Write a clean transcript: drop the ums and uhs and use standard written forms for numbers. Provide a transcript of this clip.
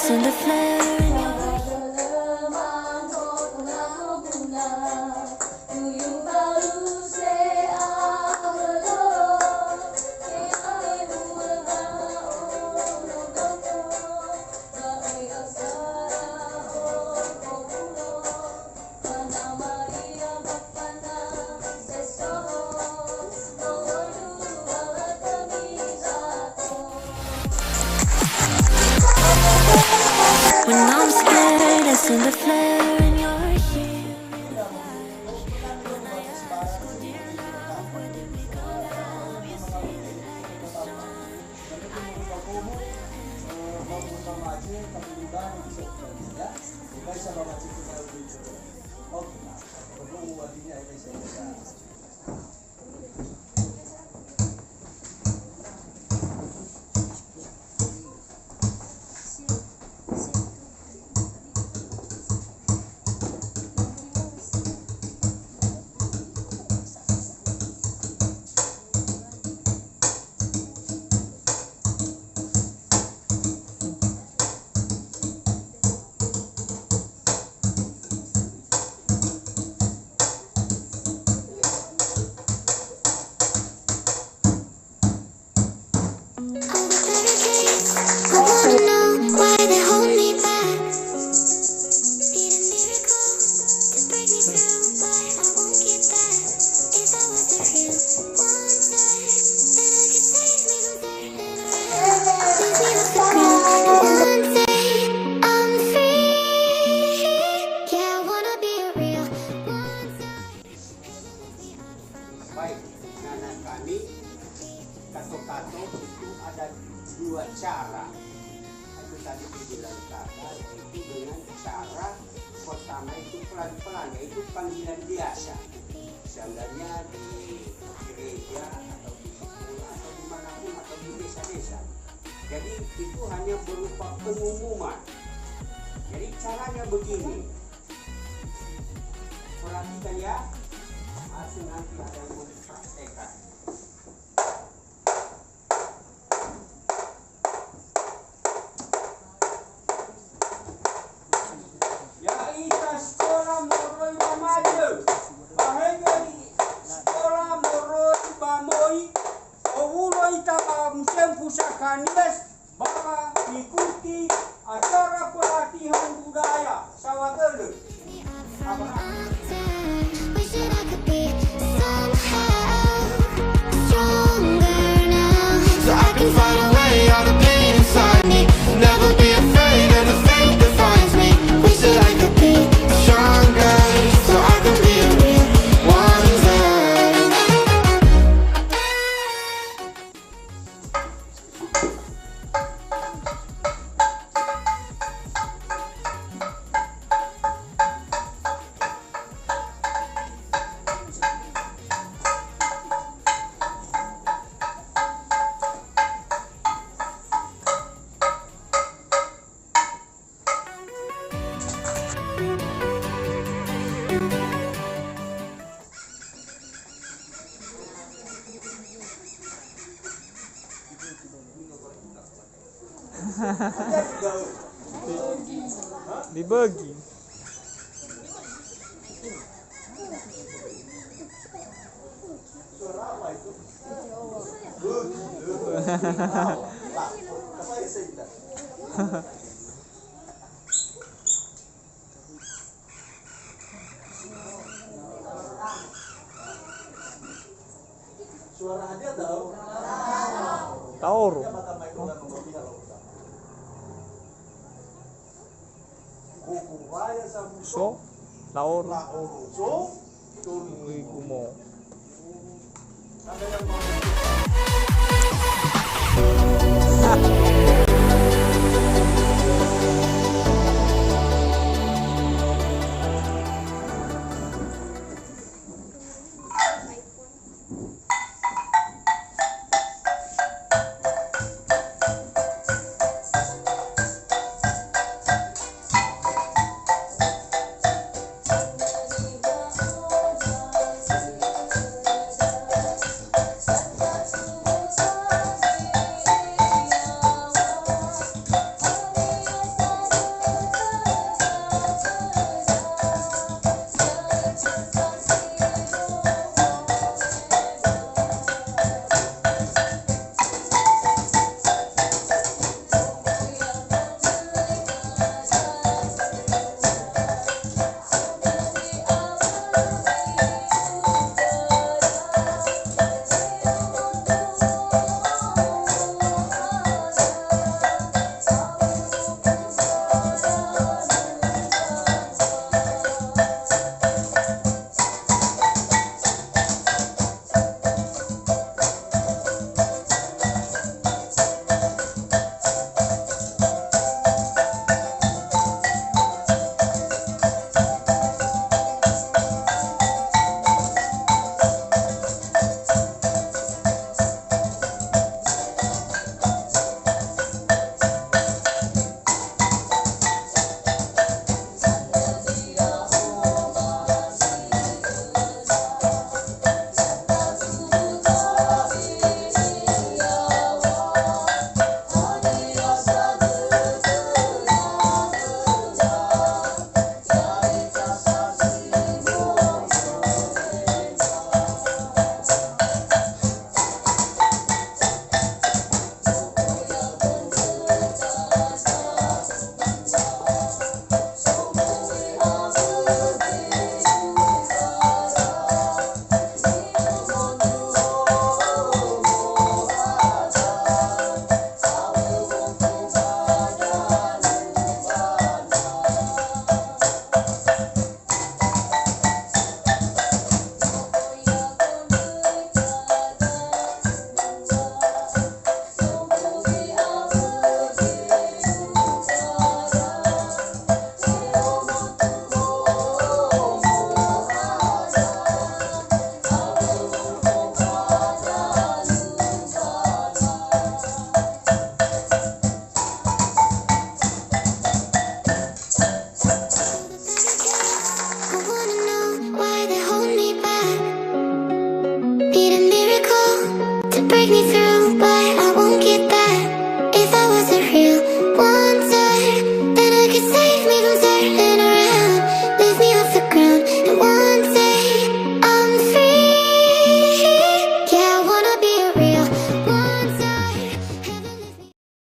listen the flare in your when I'm scared, listen the flare in your shield. Baik, anak kami kato-kato itu ada dua cara. Itu tadi dibilang kakak, itu dengan cara pertama itu pelan-pelan, yaitu panggilan biasa. Misalnya di gereja atau di sekolah atau dimanapun atau di desa-desa. Jadi itu hanya berupa pengumuman. Jadi caranya begini. Perhatikan ya. Hasil nanti ada yang mau dipraktekan. Ya ita sekolah moroi bamajo. Bahaya sekolah moroi bamoi. Owulo ita Museum Pusaka Nias bakal ikuti acara pelatihan budaya sawatelu. Find a way out of pain inside me. Never be afraid of the fate that finds me. Wish that I could be stronger, so I can be a real wonder. Dibagi. Suara hadiah tahu? Tahu. So, tahu. Gumo. break me through